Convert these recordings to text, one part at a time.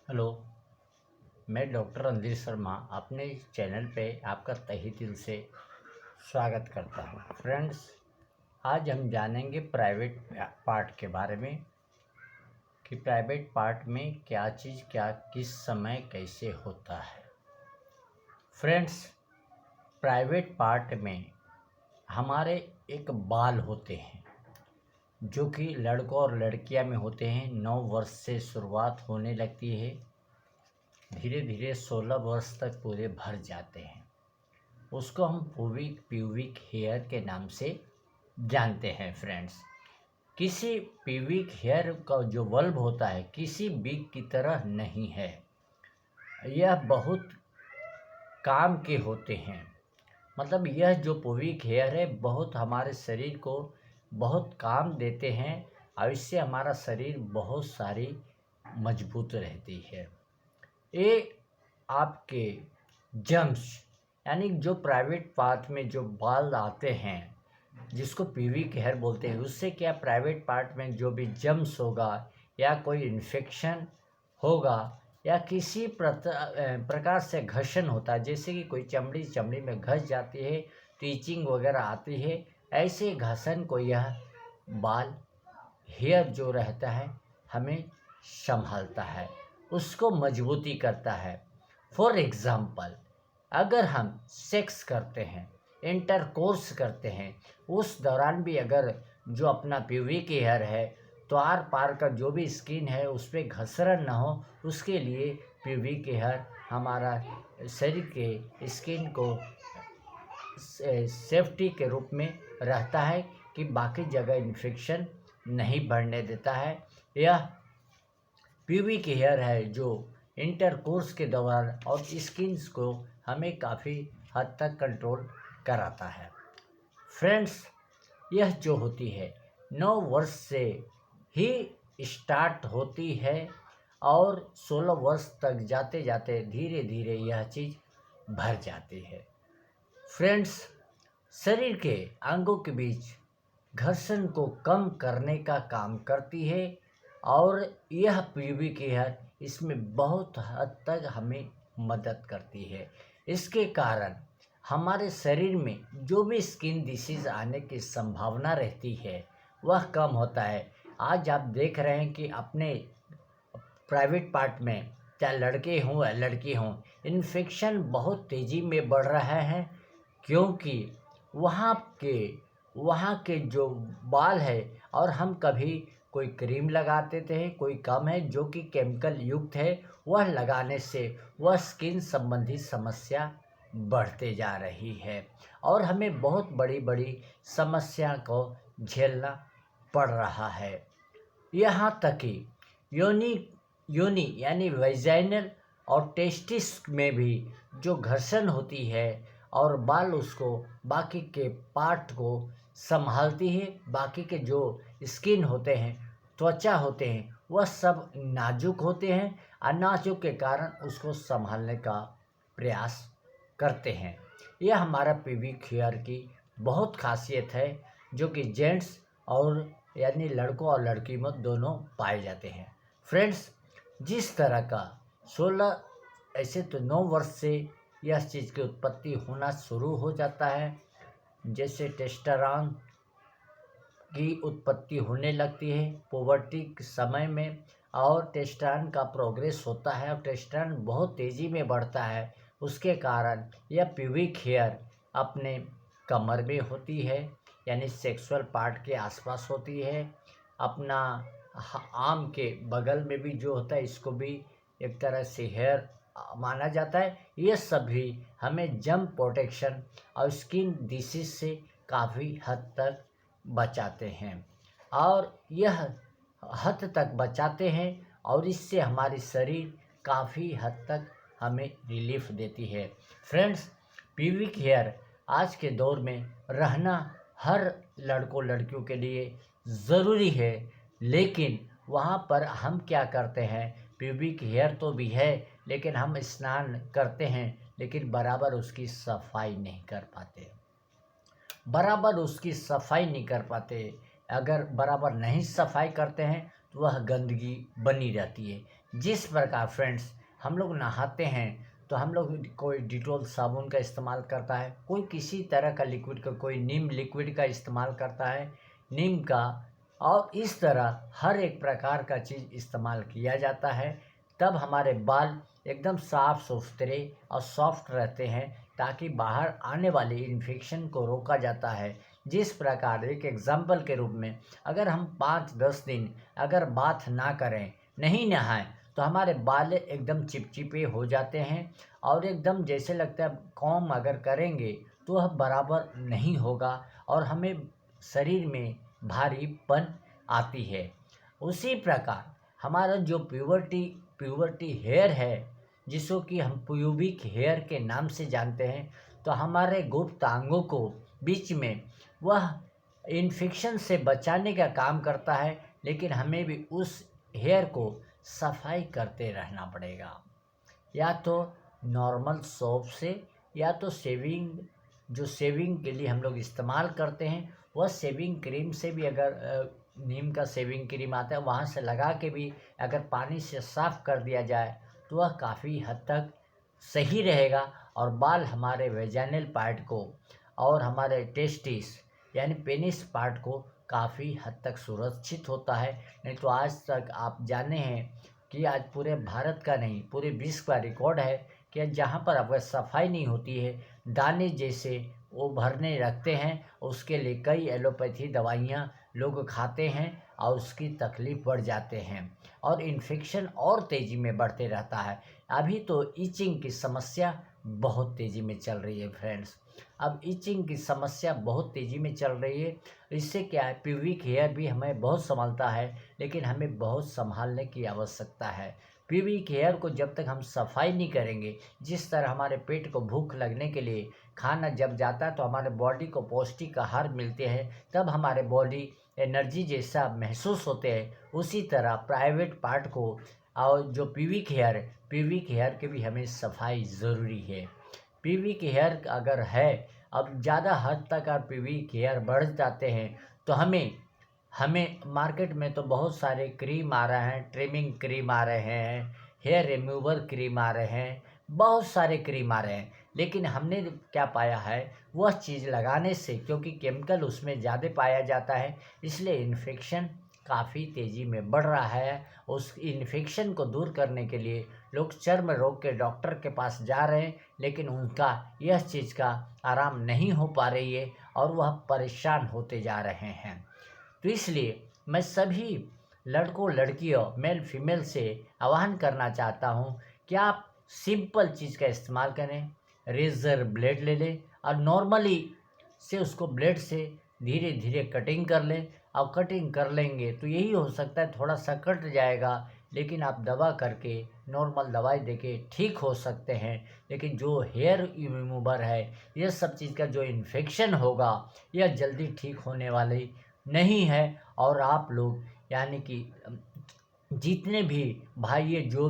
Hello. मैं doctor Randhir Sharma अपने channel पे आपका तहे दिल से स्वागत करता हूँ। फ्रेंड्स, आज हम जानेंगे प्राइवेट पार्ट के बारे में कि प्राइवेट पार्ट में क्या चीज़ क्या किस समय कैसे होता है। फ्रेंड्स, प्राइवेट पार्ट में हमारे एक बाल होते हैं जो कि लड़कों और लड़कियां में होते हैं। 9 वर्ष से शुरुआत होने लगती है, धीरे धीरे 16 वर्ष तक पूरे भर जाते हैं। उसको हम प्यूबिक हेयर के नाम से जानते हैं। फ्रेंड्स, किसी प्यूबिक हेयर का जो बल्ब होता है किसी बिग की तरह नहीं है। यह बहुत काम के होते हैं। मतलब यह जो प्यूबिक हेयर है बहुत हमारे शरीर को बहुत काम देते हैं और इससे हमारा शरीर बहुत सारी मजबूत रहती है। ये आपके जम्स यानी जो प्राइवेट पार्ट में जो बाल आते हैं जिसको प्यूबिक हेयर बोलते हैं, उससे क्या प्राइवेट पार्ट में जो भी जम्स होगा या कोई इन्फेक्शन होगा या किसी प्रकार से घर्षण होता है, जैसे कि कोई चमड़ी में घस जाती है तो इचिंग वगैरह आती है, ऐसे घर्षण को यह बाल हेयर जो रहता है हमें संभालता है, उसको मजबूती करता है। फॉर एग्ज़ाम्पल, अगर हम सेक्स करते हैं, इंटरकोर्स करते हैं, उस दौरान भी अगर जो अपना प्यूबिक हेयर है तो आर पार का जो भी स्किन है उस पर घसरण ना हो, उसके लिए प्यूबिक हेयर हमारा शरीर के स्किन को सेफ्टी के रूप में रहता है कि बाकी जगह इन्फेक्शन नहीं बढ़ने देता है। यह प्यूबिक हेयर है जो इंटरकोर्स के दौरान और स्किन्स को हमें काफ़ी हद तक कंट्रोल कराता है। फ्रेंड्स, यह जो होती है 9 वर्ष से ही स्टार्ट होती है और 16 वर्ष तक जाते जाते धीरे धीरे यह चीज़ भर जाती है। फ्रेंड्स, शरीर के अंगों के बीच घर्षण को कम करने का काम करती है और यह प्यूबिक हेयर इसमें बहुत हद तक हमें मदद करती है। इसके कारण हमारे शरीर में जो भी स्किन डिसीज़ आने की संभावना रहती है वह कम होता है। आज आप देख रहे हैं कि अपने प्राइवेट पार्ट में चाहे लड़के हों या लड़की हों, इन्फेक्शन बहुत तेज़ी में बढ़ रहा है क्योंकि वहाँ के जो बाल है और हम कभी कोई क्रीम लगाते थे, कोई कम है जो कि केमिकल युक्त है, वह लगाने से वह स्किन संबंधी समस्या बढ़ते जा रही है और हमें बहुत बड़ी बड़ी समस्या को झेलना पड़ रहा है। यहाँ तक कि योनि यानी वेजाइनल और टेस्टिस में भी जो घर्षण होती है और बाल उसको बाकी के पार्ट को संभालती है, बाकी के जो स्किन होते हैं, त्वचा होते हैं, वह सब नाजुक होते हैं और नाजुक के कारण उसको संभालने का प्रयास करते हैं। यह हमारा प्यूबिक हेयर की बहुत खासियत है जो कि जेंट्स और यानी लड़कों और लड़की में दोनों पाए जाते हैं। फ्रेंड्स, जिस तरह का 16 ऐसे तो 9 वर्ष से यह चीज़ की उत्पत्ति होना शुरू हो जाता है, जैसे टेस्टोस्टेरोन की उत्पत्ति होने लगती है पुबर्टी के समय में और टेस्टोस्टेरोन का प्रोग्रेस होता है और टेस्टोस्टेरोन बहुत तेज़ी में बढ़ता है। उसके कारण यह प्यूबिक हेयर अपने कमर में होती है यानी सेक्सुअल पार्ट के आसपास होती है, अपना आर्म के बगल में भी जो होता है इसको भी एक तरह से हेयर माना जाता है। ये सभी हमें जर्म प्रोटेक्शन और स्किन डिसीज से काफ़ी हद तक बचाते हैं और यह हद तक बचाते हैं और इससे हमारी शरीर काफ़ी हद तक हमें रिलीफ देती है। फ्रेंड्स, प्यूबिक हेयर आज के दौर में रहना हर लड़कों लड़कियों के लिए ज़रूरी है, लेकिन वहाँ पर हम क्या करते हैं, प्यूबिक हेयर तो भी है लेकिन हम स्नान करते हैं लेकिन बराबर उसकी सफाई नहीं कर पाते। अगर बराबर नहीं सफाई करते हैं तो वह गंदगी बनी रहती है जिस प्रकार फ्रेंड्स हम लोग नहाते हैं तो हम लोग कोई डिटॉल साबुन का इस्तेमाल करता है, कोई किसी तरह का लिक्विड का, कोई नीम लिक्विड का इस्तेमाल करता है, नीम का, और इस तरह हर एक प्रकार का चीज़ इस्तेमाल किया जाता है। तब हमारे बाल एकदम साफ सुथरे और सॉफ्ट रहते हैं, ताकि बाहर आने वाले इन्फेक्शन को रोका जाता है। जिस प्रकार एक एग्जाम्पल के रूप में अगर हम 5-10 दिन अगर बाथ ना करें, नहीं नहाएं, तो हमारे बाल एकदम चिपचिपे हो जाते हैं और एकदम जैसे लगता है कॉम अगर करेंगे तो वह बराबर नहीं होगा और हमें शरीर में भारीपन आती है। उसी प्रकार हमारा जो प्यूबर्टी हेयर है, जिसको कि हम प्यूबिक हेयर के नाम से जानते हैं, तो हमारे गुप्तांगों को बीच में वह इन्फेक्शन से बचाने का काम करता है, लेकिन हमें भी उस हेयर को सफाई करते रहना पड़ेगा, या तो नॉर्मल सोप से, या तो सेविंग के लिए हम लोग इस्तेमाल करते हैं वह सेविंग क्रीम से भी, अगर नीम का सेविंग क्रीम आता है वहाँ से लगा के भी अगर पानी से साफ़ कर दिया जाए तो वह काफ़ी हद तक सही रहेगा और बाल हमारे वेजाइनल पार्ट को और हमारे टेस्टिस यानी पेनिस पार्ट को काफ़ी हद तक सुरक्षित होता है। नहीं तो आज तक आप जाने हैं कि आज पूरे भारत का नहीं पूरे विश्व का रिकॉर्ड है कि जहाँ पर अगर सफाई नहीं होती है, दाने जैसे वो भरने रखते हैं, उसके लिए कई एलोपैथी दवाइयाँ लोग खाते हैं और उसकी तकलीफ़ बढ़ जाते हैं और इन्फेक्शन और तेज़ी में बढ़ते रहता है। अभी तो ईचिंग की समस्या बहुत तेज़ी में चल रही है फ्रेंड्स। अब ईचिंग की समस्या बहुत तेज़ी में चल रही है। इससे क्या है, प्यूबिक हेयर भी हमें बहुत संभालता है, लेकिन हमें बहुत संभालने की आवश्यकता है। प्यूबिक हेयर को जब तक हम सफाई नहीं करेंगे, जिस तरह हमारे पेट को भूख लगने के लिए खाना जब जाता है तो हमारे बॉडी को पौष्टिक आहार मिलते हैं, तब हमारे बॉडी एनर्जी जैसा महसूस होते हैं, उसी तरह प्राइवेट पार्ट को और जो प्यूबिक हेयर के भी हमें सफाई ज़रूरी है। प्यूबिक हेयर अगर है, अब ज़्यादा हद तक अगर प्यूबिक हेयर बढ़ जाते हैं तो हमें मार्केट में तो बहुत सारे क्रीम आ रहे हैं, ट्रिमिंग क्रीम आ रहे हैं, हेयर रिमूवर क्रीम आ रहे हैं, बहुत सारे क्रीम आ रहे हैं, लेकिन हमने क्या पाया है, वह चीज़ लगाने से क्योंकि केमिकल उसमें ज़्यादा पाया जाता है, इसलिए इन्फेक्शन काफ़ी तेज़ी में बढ़ रहा है। उस इन्फेक्शन को दूर करने के लिए लोग चर्म रोग के डॉक्टर के पास जा रहे हैं, लेकिन उनका यह चीज़ का आराम नहीं हो पा रही है और वह परेशान होते जा रहे हैं। तो इसलिए मैं सभी लड़कों लड़कियों मेल फीमेल से आह्वान करना चाहता हूँ कि आप सिंपल चीज़ का इस्तेमाल करें। रेज़र ब्लेड ले लें और नॉर्मली से उसको ब्लेड से धीरे धीरे कटिंग कर लें, और कटिंग कर लेंगे तो यही हो सकता है थोड़ा सा कट जाएगा, लेकिन आप दवा करके नॉर्मल दवाई देके ठीक हो सकते हैं। लेकिन जो हेयर रिमूवर है, यह सब चीज़ का जो इन्फेक्शन होगा यह जल्दी ठीक होने वाली नहीं है। और आप लोग यानी कि जितने भी भाई जो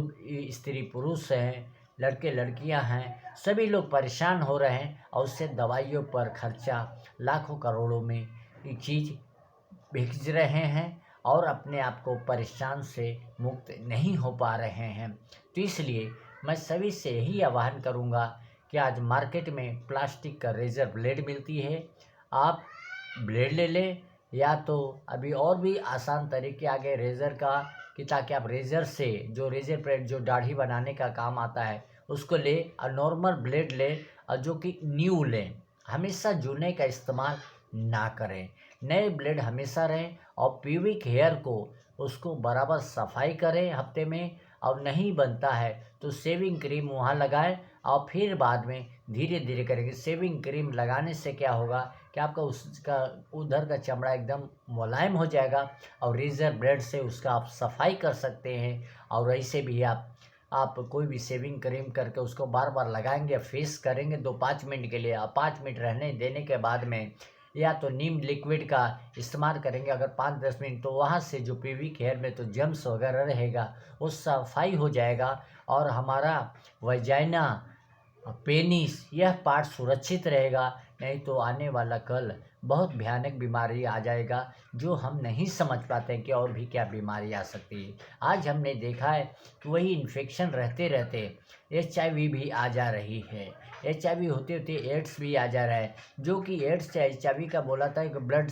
स्त्री पुरुष हैं, लड़के लड़कियां हैं, सभी लोग परेशान हो रहे हैं और उससे दवाइयों पर खर्चा लाखों करोड़ों में ये चीज़ भेज रहे हैं और अपने आप को परेशान से मुक्त नहीं हो पा रहे हैं। तो इसलिए मैं सभी से यही आह्वान करूंगा कि आज मार्केट में प्लास्टिक का रेज़र ब्लेड मिलती है, आप ब्लेड ले लें, या तो अभी और भी आसान तरीके आ गए रेज़र का कि ताकि आप रेज़र से जो रेज़र ब्लेड जो दाढ़ी बनाने का काम आता है उसको ले और नॉर्मल ब्लेड लें, और जो कि न्यू लें। हमेशा जूने का इस्तेमाल ना करें, नए ब्लेड हमेशा रहें। और प्यूबिक हेयर को उसको बराबर सफाई करें हफ्ते में, और नहीं बनता है तो सेविंग क्रीम वहाँ लगाएं और फिर बाद में धीरे धीरे करेंगे। सेविंग क्रीम लगाने से क्या होगा कि आपका उसका उधर का चमड़ा एकदम मुलायम हो जाएगा और रेज़र ब्लेड से उसका आप सफाई कर सकते हैं। और ऐसे भी आप कोई भी सेविंग क्रीम करके उसको बार बार लगाएंगे, फेस करेंगे 2-5 मिनट के लिए, और 5 मिनट रहने देने के बाद में या तो नीम लिक्विड का इस्तेमाल करेंगे अगर 5-10 मिनट, तो वहाँ से जो प्यूबिक हेयर में तो जम्स वगैरह रहेगा वो सफाई हो जाएगा और हमारा वजाइना पेनिस यह पार्ट सुरक्षित रहेगा। नहीं तो आने वाला कल बहुत भयानक बीमारी आ जाएगा जो हम नहीं समझ पाते हैं कि और भी क्या बीमारी आ सकती है। आज हमने देखा है कि वही इन्फेक्शन रहते रहते HIV भी आ जा रही है। HIV होते होते एड्स भी आ जा रहा है, जो कि एड्स HIV का बोला था कि ब्लड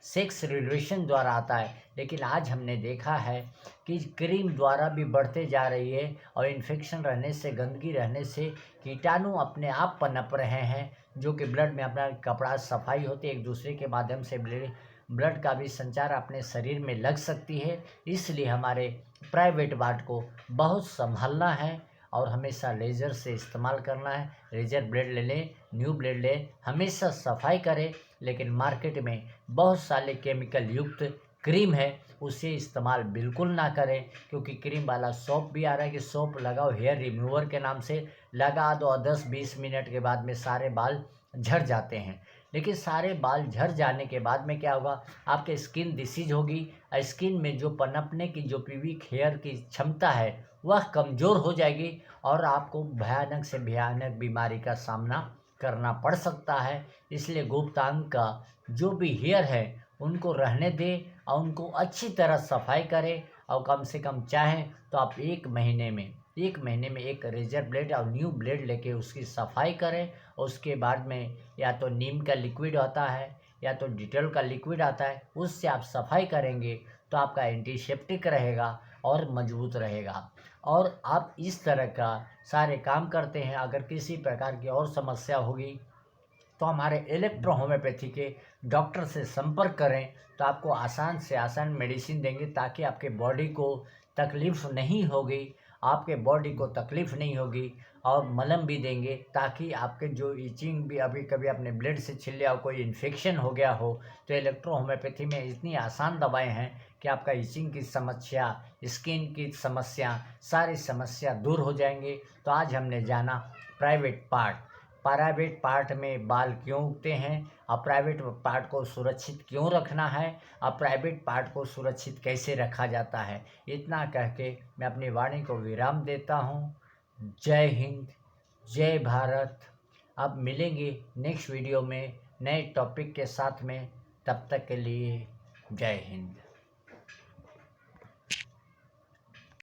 सेक्स रिलेशन द्वारा आता है, लेकिन आज हमने देखा है कि क्रीम द्वारा भी बढ़ते जा रही है और इन्फेक्शन रहने से, गंदगी रहने से कीटाणु अपने आप पनप रहे हैं, जो कि ब्लड में अपना कपड़ा सफाई होती है, एक दूसरे के माध्यम से ब्लड का भी संचार अपने शरीर में लग सकती है। इसलिए हमारे प्राइवेट पार्ट को बहुत संभालना है और हमेशा लेज़र से इस्तेमाल करना है। लेज़र ब्लेड ले लें, न्यू ब्लेड लें, हमेशा सफाई करें। लेकिन मार्केट में बहुत सारे केमिकल युक्त क्रीम है, उसे इस्तेमाल बिल्कुल ना करें, क्योंकि क्रीम वाला सोप भी आ रहा है कि सोप लगाओ हेयर रिमूवर के नाम से, लगा दो और 10-20 मिनट के बाद में सारे बाल झड़ जाते हैं। लेकिन सारे बाल झड़ जाने के बाद में क्या होगा, आपके स्किन डिसीज होगी। स्किन में जो पनपने की जो प्यूबिक हेयर की क्षमता है वह कमज़ोर हो जाएगी और आपको भयानक से भयानक बीमारी का सामना करना पड़ सकता है। इसलिए गुप्तांग का जो भी हेयर है उनको रहने दें और उनको अच्छी तरह सफाई करें, और कम से कम चाहें तो आप एक महीने में एक रेजर ब्लेड और न्यू ब्लेड लेके उसकी सफाई करें। और उसके बाद में या तो नीम का लिक्विड आता है या तो डिटेल का लिक्विड आता है, उससे आप सफाई करेंगे तो आपका एंटीसेप्टिक रहेगा और मजबूत रहेगा। और आप इस तरह का सारे काम करते हैं। अगर किसी प्रकार की और समस्या होगी तो हमारे इलेक्ट्रो होम्योपैथी के डॉक्टर से संपर्क करें, तो आपको आसान से आसान मेडिसिन देंगे ताकि आपके बॉडी को तकलीफ़ नहीं होगी, और मलहम भी देंगे ताकि आपके जो इचिंग भी अभी कभी अपने ब्लड से छिल लिया हो, कोई इन्फेक्शन हो गया हो, तो इलेक्ट्रो होम्योपैथी में इतनी आसान दवाएं हैं कि आपका इचिंग की समस्या, स्किन की समस्या, सारी समस्या दूर हो जाएंगे। तो आज हमने जाना प्राइवेट पार्ट में बाल क्यों उगते हैं और प्राइवेट पार्ट को सुरक्षित क्यों रखना है और प्राइवेट पार्ट को सुरक्षित कैसे रखा जाता है। इतना कह के मैं अपनी वाणी को विराम देता हूँ। जय हिंद, जय भारत। अब मिलेंगे नेक्स्ट वीडियो में नए टॉपिक के साथ में, तब तक के लिए जय हिंद।